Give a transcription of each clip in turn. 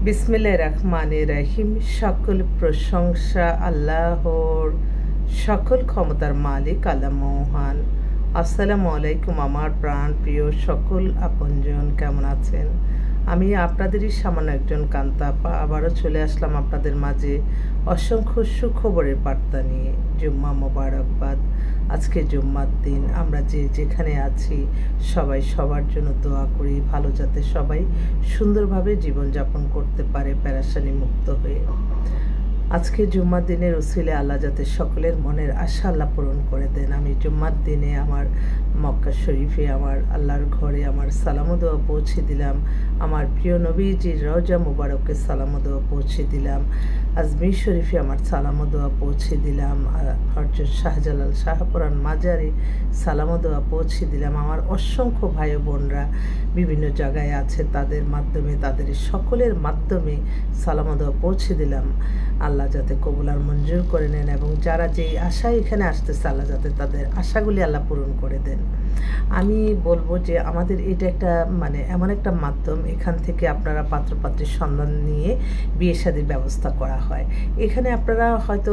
বিসমিল্লাহির রহমানির রহিম। সকল প্রশংসা আল্লাহর, সকল ক্ষমতার মালিক আল্লাহ মহান। আসসালামু আলাইকুম আমার প্রাণ প্রিয় সকল আপনজন, কেমন আছেন? আমি আপনাদেরই সামান্য একজন কান্তাপা আবারও চলে আসলাম আপনাদের মাঝে অসংখ্য সুখবরের বার্তা নিয়ে। জুম্মা মোবারকবাদ। আজকে জুম্মার দিন, আমরা যে যেখানে আছি সবাই সবার জন্য দোয়া করি, ভালো যাতে সবাই সুন্দরভাবে জীবনযাপন করতে পারে পেরেশানি মুক্ত হয়ে। আজকে জুম্মার দিনের উসিলে আল্লাহ যাতে সকলের মনের আশা আল্লাহ পূরণ করে দেন। আমি জুম্মার দিনে আমার মক্কা শরীফে, আমার আল্লাহর ঘরে আমার সালামো দোয়া পৌঁছে দিলাম। আমার প্রিয় নবীজির রওজা মুবারকে সালামো দোয়া পৌঁছে দিলাম। আজমির শরীফে আমার সালামো দোয়া পৌঁছে দিলাম। হযরত শাহজালাল শাহপুরান মাজারে সালামো দোয়া পৌঁছে দিলাম। আমার অসংখ্য ভাই বোনরা বিভিন্ন জায়গায় আছে, তাদের মাধ্যমে, তাদের সকলের মাধ্যমে সালামো দোয়া পৌঁছে দিলাম। আল্লাহ যাতে কবুল আর মঞ্জুর করে নেন, এবং যারা যেই আশায় এখানে আসতেছে আল্লাহ যাতে তাদের আশাগুলি আল্লাহ পূরণ করে দেন। আমি বলবো যে আমাদের এটা একটা এমন একটা মাধ্যম, এখান থেকে আপনারা পাত্রপাত্রীর সন্ধান নিয়ে বিয়ে শাদীর ব্যবস্থা করা হয়। এখানে আপনারা হয়তো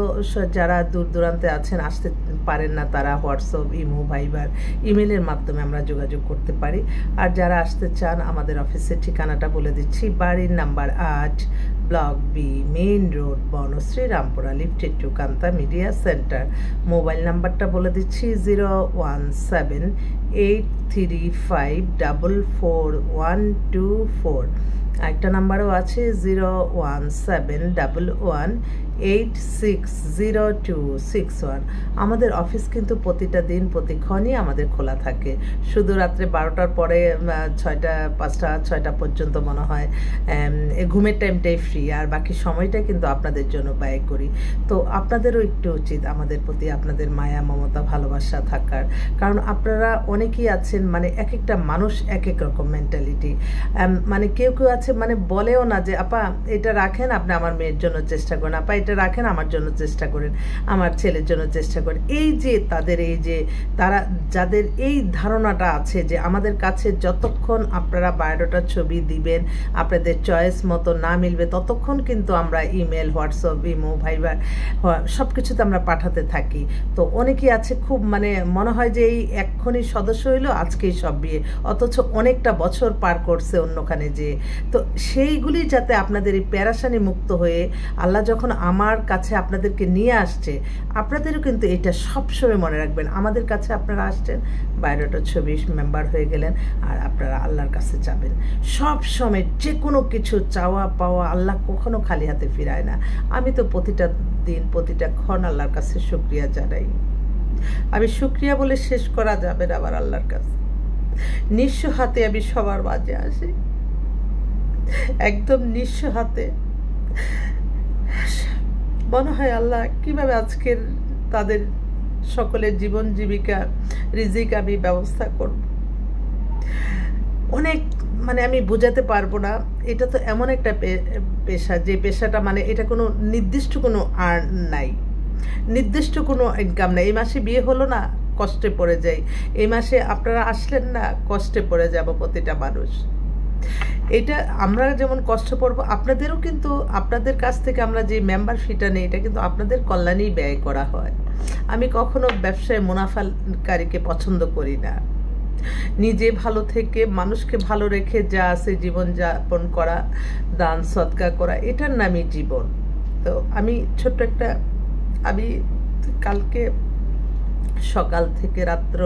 যারা দূর দূরান্তে আছেন, আসতে পারেন না, তারা হোয়াটসঅ্যাপ, ইমো, ভাইবার, ইমেলের মাধ্যমে আমরা যোগাযোগ করতে পারি। আর যারা আসতে চান, আমাদের অফিসের ঠিকানাটা বলে দিচ্ছি। বাড়ির number 8, block B, main road, Banasree, Rampura, লিফটেড টু কান্তা মিডিয়া সেন্টার। মোবাইল নাম্বারটা বলে দিচ্ছি 01783544124। একটা নাম্বারও আছে 01711860261। আমাদের অফিস কিন্তু প্রতিটা দিন প্রতিক্ষণই আমাদের খোলা থাকে। শুধু রাত্রে 12টার পরে 6টা, 5টা, 6টা পর্যন্ত মনে হয় ঘুমের টাইমটাই ফ্রি, আর বাকি সময়টা কিন্তু আপনাদের জন্য ব্যয় করি। তো আপনাদেরও একটু উচিত আমাদের প্রতি আপনাদের মায়া, মমতা, ভালোবাসা থাকার। কারণ আপনারা অনেকেই আছেন, এক একটা মানুষ এক এক রকম মেন্টালিটি। কেউ কেউ আছে বলেও না যে আপা এটা রাখেন, আপনি আমার মেয়ের জন্য চেষ্টা করেন, আপা এটা রাখেন আমার জন্য চেষ্টা করেন, আমার ছেলের জন্য চেষ্টা করেন। এই যে তারা যাদের এই ধারণাটা আছে যে আমাদের কাছে যতক্ষণ আপনারা বায়োডাটার ছবি দিবেন, আপনাদের চয়েস মতো না মিলবে, ততক্ষণ কিন্তু আমরা ইমেল, হোয়াটসঅ্যাপ, ইমো, ভাইবার সব কিছুতে আমরা পাঠাতে থাকি। তো অনেকেই আছে খুব মনে হয় যে এই এক্ষুনি সদস্য হইলো, আজকেই সব বিয়ে, অথচ অনেকটা বছর পার করছে অন্যখানে যে। তো সেইগুলি যাতে আপনাদের এই পেরেশানি মুক্ত হয়ে আল্লাহ যখন আমার কাছে আপনাদেরকে নিয়ে আসছে, আপনাদেরও কিন্তু এটা সবসময় মনে রাখবেন। আমাদের কাছে আপনারা আসছেন, বায়োডাটার ছবি মেম্বার হয়ে গেলেন, আর আপনারা আল্লাহর কাছে যাবেন। সব সময় যে কোনো কিছু চাওয়া পাওয়া, আল্লাহ কখনো খালি হাতে ফিরায় না। আমি তো প্রতিটা দিন, প্রতিটা ক্ষণ আল্লাহর কাছে শুকরিয়া জানাই। আমি শুকরিয়া বলে শেষ করা যাবে না আমার আল্লাহর কাছে। নিঃস্ব হাতে আমি সবার মাঝে আসি, একদম নিঃস্ব হাতে। মনে হয় আল্লাহ কিভাবে আজকের তাদের সকলের জীবন জীবিকা, রিজিক আমি ব্যবস্থা করব। অনেক আমি বোঝাতে পারবো না। এটা তো এমন একটা পেশা, যে পেশাটা এটা কোনো নির্দিষ্ট কোনো আর্ন নাই, নির্দিষ্ট কোনো ইনকাম নাই। এই মাসে বিয়ে হলো না, কষ্টে পড়ে যাই। এই মাসে আপনারা আসলেন না, কষ্টে পড়ে যাব প্রতিটা মানুষ। এটা আমরা যেমন কষ্ট পড়বো, আপনাদেরও কিন্তু আপনাদের কাছ থেকে আমরা যে মেম্বার ফিটা নেই, এটা কিন্তু আপনাদের কল্যাণেই ব্যয় করা হয়। আমি কখনো ব্যবসায় মুনাফাকারীকে পছন্দ করি না। নিজে ভালো থেকে মানুষকে ভালো রেখে যা আছে জীবনযাপন করা, দান সদকা করা, এটার নামই জীবন। তো আমি ছোট্ট একটা, আমি কালকে সকাল থেকে রাত্র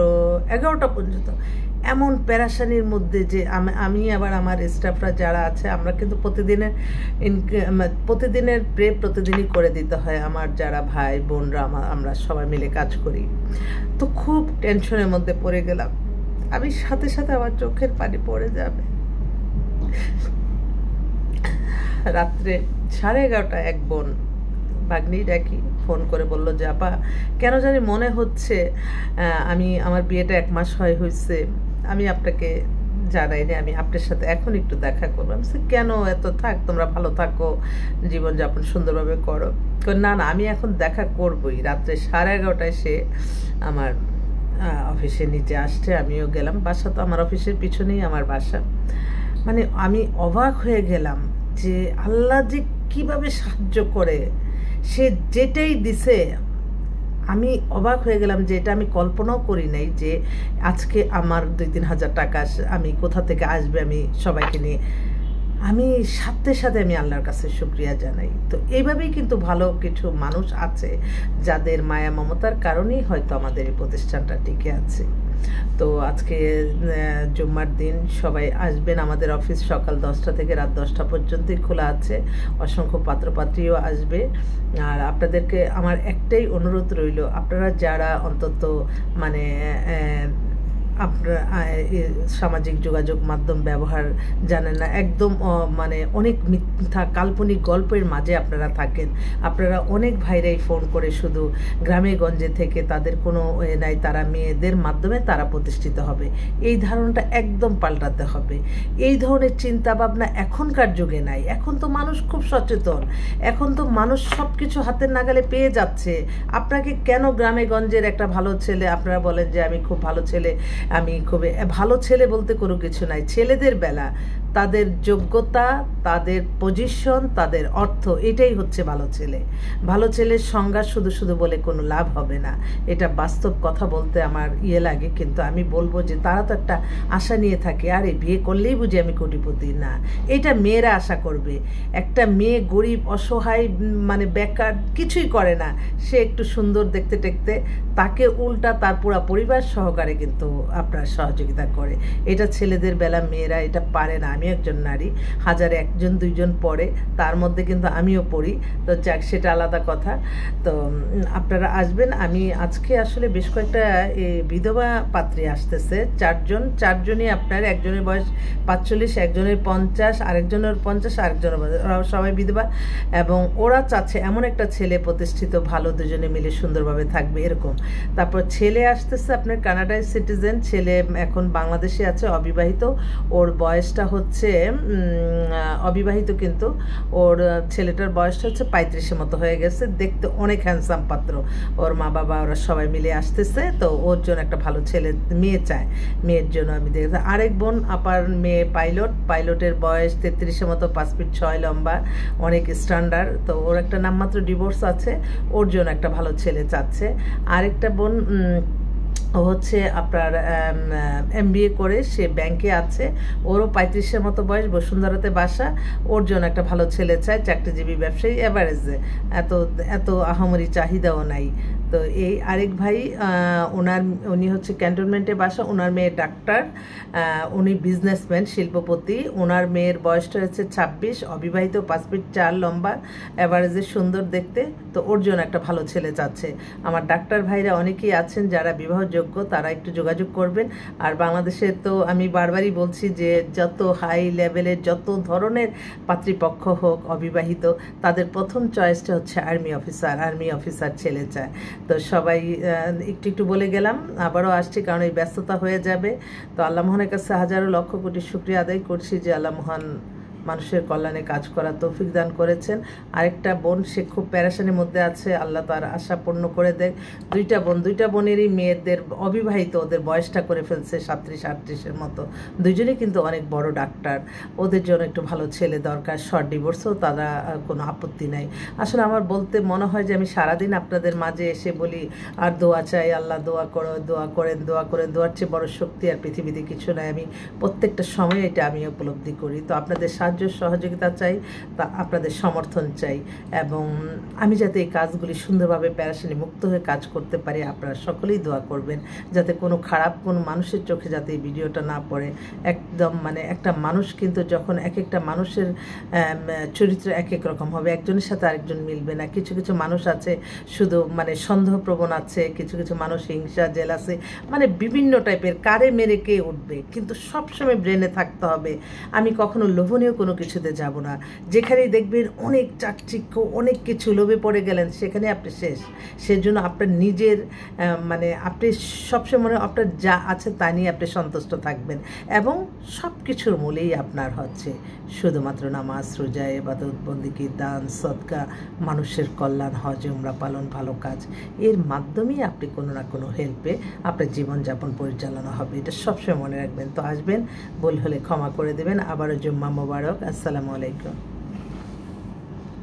11টা পর্যন্ত এমন পেরেশানির মধ্যে যে আমি আবার আমার স্টাফরা যারা আছে, আমরা কিন্তু প্রতিদিনের প্রে প্রতিদিনই করে দিতে হয়। আমার যারা ভাই বোনরা আমরা সবাই মিলে কাজ করি। তো খুব টেনশনের মধ্যে পড়ে গেলাম। আমি সাথে সাথে আমার চোখের পানি পড়ে যাবে। রাত্রে 11:30 এক বোন, ভাগ্নি ডাকি, ফোন করে বলল যে আপা কেন জানি মনে হচ্ছে আমার বিয়েটা 1 মাস হয়েছে, আমি আপনাকে জানাইনি, আমি আপনার সাথে এখন একটু দেখা করবো। আমি কেন, এত থাক, তোমরা ভালো থাকো, জীবনযাপন সুন্দরভাবে করো। না না, আমি এখন দেখা করবই। রাত্রে 11:30 সে আমার অফিসের নিচে আসছে, আমিও গেলাম। বাসা তো আমার অফিসের পিছনেই আমার বাসা। আমি অবাক হয়ে গেলাম যে আল্লাহ যে কিভাবে সাহায্য করে, সে যেটাই দিছে আমি অবাক হয়ে গেলাম যে এটা আমি কল্পনাও করি নাই যে আজকে আমার 2-3 হাজার টাকা আমি কোথা থেকে আসবে, আমি সবাইকে নিয়ে আমি সাথে সাথে আমি আল্লাহর কাছে শুকরিয়া জানাই। তো এইভাবেই কিন্তু ভালো কিছু মানুষ আছে যাদের মায়া মমতার কারণেই হয়তো আমাদের এই প্রতিষ্ঠানটা টিকে আছে। তো আজকে জুম্মার দিন সবাই আসবেন, আমাদের অফিস সকাল 10টা থেকে রাত 10টা পর্যন্তই খোলা আছে, অসংখ্য পাত্রপাত্রীও আসবে। আর আপনাদেরকে আমার একটাই অনুরোধ রইল, আপনারা যারা অন্তত মানে আপনার সামাজিক যোগাযোগ মাধ্যম ব্যবহার জানেন না, একদম মানে অনেক মিথ্যা কাল্পনিক গল্পের মাঝে আপনারা থাকেন। আপনারা অনেক ভাইরাই ফোন করে শুধু গ্রামে গঞ্জে থেকে তাদের কোনো নাই, তারা মেয়েদের মাধ্যমে তারা প্রতিষ্ঠিত হবে, এই ধারণাটা একদম পাল্টাতে হবে। এই ধরনের চিন্তা ভাবনা এখনকার যুগে নাই। এখন তো মানুষ খুব সচেতন, এখন তো মানুষ সব কিছু হাতের নাগালে পেয়ে যাচ্ছে। আপনাকে কেন গ্রামে গঞ্জের একটা ভালো ছেলে, আপনারা বলেন যে আমি খুব ভালো ছেলে, আমি খুবই ভালো ছেলে বলতে কোনো কিছু নাই। ছেলেদের বেলা তাদের যোগ্যতা, তাদের পজিশন, তাদের অর্থ, এটাই হচ্ছে ভালো ছেলে। ভালো ছেলের সংজ্ঞা শুধু শুধু বলে কোনো লাভ হবে না, এটা বাস্তব কথা বলতে আমার লাগে। কিন্তু আমি বলবো যে তারা তো একটা আশা নিয়ে থাকে, আরে বিয়ে করলেই বুঝি আমি কোটিপতি, না, এটা মেয়েরা আশা করবে। একটা মেয়ে গরিব অসহায় মানে বেকার কিছুই করে না, সে একটু সুন্দর দেখতে টেকতে তাকে উল্টা তার পুরা পরিবার সহকারে কিন্তু আপনার সহযোগিতা করে। এটা ছেলেদের বেলা মেয়েরা এটা পারে না। আমি একজন নারী, হাজারে 1-2জন পড়ে, তার মধ্যে কিন্তু আমিও পড়ি। তো যাক, সেটা আলাদা কথা। তো আপনারা আসবেন। আমি আজকে আসলে বেশ কয়েকটা বিধবা পাত্রী আসতেছে, 4জনই আপনার, একজনের বয়স 45, একজনের 50, আরেকজনের 50, আরেকজনের 50, ওরা সবাই বিধবা। এবং ওরা চাচ্ছে এমন একটা ছেলে প্রতিষ্ঠিত ভালো, দুজনে মিলে সুন্দরভাবে থাকবে এরকম। তারপর ছেলে আসতেছে আপনার কানাডায় সিটিজেন, ছেলে এখন বাংলাদেশে আছে, অবিবাহিত। ওর বয়সটা হচ্ছে অবিবাহিত, কিন্তু ওর ছেলেটার বয়সটা হচ্ছে 35-এর মতো হয়ে গেছে, দেখতে অনেক হ্যান্ডসাম পাত্র। ওর মা বাবা ওরা সবাই মিলে আসতেছে, তো ওর জন্য একটা ভালো মেয়ে চায়, মেয়ের জন্য আমি দেখেছি। আরেক বোন আপার মেয়ে পাইলটের বয়স 33-এর মতো, 5 ফিট 6 লম্বা, অনেক স্ট্যান্ডার্ড। তো ওর একটা নামমাত্র ডিভোর্স আছে, ওর জন্য একটা ভালো ছেলে চাচ্ছে। আরেকটা বোন ও হচ্ছে আপনার MBA করে, সে ব্যাংকে আছে, ওরও 35-এর মতো বয়স, বসুন্ধরাতে বাসা, ওর জন্য একটা ভালো ছেলে চায়, চাকরিজীবী ব্যবসায়ী, এভারেজে, এত আহামরি চাহিদাও নাই। তো এই আরেক ভাই, উনি হচ্ছে ক্যান্টনমেন্টে বাসা, ওনার মেয়ে ডাক্তার, উনি বিজনেসম্যান, শিল্পপতি। ওনার মেয়ের বয়সটা হচ্ছে 26, অবিবাহিত, 5 ফিট 4 লম্বা, এভারেজে সুন্দর দেখতে। তো ওর জন্য একটা ভালো ছেলে চাচ্ছে। আমার ডাক্তার ভাইরা অনেকেই আছেন যারা বিবাহযোগ্য, তারা একটু যোগাযোগ করবেন। আর বাংলাদেশে তো আমি বারবারই বলছি যে যত হাই লেভেলের যত ধরনের পাত্রীপক্ষ হোক অবিবাহিত, তাদের প্রথম চয়েসটা হচ্ছে আর্মি অফিসার ছেলে চায়। তো সবাই একটু বলে গেলাম, আবারও আসছি কারণ এই ব্যস্ততা হয়ে যাবে। তো আল্লাহ মহানের কাছে হাজারো লক্ষ কোটি শুকরিয়া আদায় করছি যে আল্লাহ মহান মানুষের কল্যাণে কাজ করার তৌফিক দান করেছেন। আরেকটা বোন, সে খুব প্যারাশানির মধ্যে আছে, আল্লাহ তার আশা পূর্ণ করে দেয়। দুইটা বোনেরই মেয়েদের অবিবাহিত, ওদের বয়সটা করে ফেলছে 37-38-এর মতো, দুইজনেই কিন্তু অনেক বড় ডাক্তার। ওদের জন্য একটু ভালো ছেলে দরকার, শর্ট ডিভোর্সও তারা কোনো আপত্তি নাই। আসলে আমার বলতে মনে হয় যে আমি সারাদিন আপনাদের মাঝে এসে বলি আর দোয়া চাই, আল্লাহ দোয়া করো, দোয়া করেন, দোয়ার চেয়ে বড় শক্তি আর পৃথিবীতে কিছু নাই। আমি প্রত্যেকটা সময় এটা আমি উপলব্ধি করি। তো আপনাদের সহযোগিতা চাই, তা আপনাদের সমর্থন চাই, এবং আমি যাতে এই কাজগুলি সুন্দরভাবে প্যারাশানি মুক্ত হয়ে কাজ করতে পারি, আপনারা সকলেই দোয়া করবেন যাতে কোনো খারাপ কোনো মানুষের চোখে যাতে এই ভিডিওটা না পড়ে। একদম মানে একটা মানুষ কিন্তু যখন এক একটা মানুষের চরিত্র এক এক রকম হবে, একজনের সাথে আরেকজন মিলবে না। কিছু মানুষ আছে শুধু মানে সন্দেহপ্রবণ আছে, কিছু মানুষ হিংসা জেলাসি মানে বিভিন্ন টাইপের, কারে মেরে কে উঠবে, কিন্তু সবসময় ব্রেনে থাকতে হবে আমি কখনো লোভনীয় কোনো কিছুতে যাব না। যেখানেই দেখবেন অনেক চাকচিক্য, অনেক কিছু লোভে পড়ে গেলেন, সেখানে আপনি শেষ। সেজন্য আপনার নিজের মানে আপনি সবসময় আপনার যা আছে তা নিয়ে আপনি সন্তুষ্ট থাকবেন, এবং সব কিছুর মূলেই আপনার হচ্ছে শুধুমাত্র নামাজ, রোজা, ইবাদত, বন্দেগী, দান, সদকা, মানুষের কল্যাণ, হজ, উমরা পালন, ভালো কাজ, এর মাধ্যমেই আপনি কোনো না কোনো হেল্পে আপনার জীবনযাপন পরিচালনা হবে। এটা সবসময় মনে রাখবেন। তো আসবেন, ভুল হলে ক্ষমা করে দেবেন। আবারও জুম্মা মোবারক। আসসালামু আলাইকুম।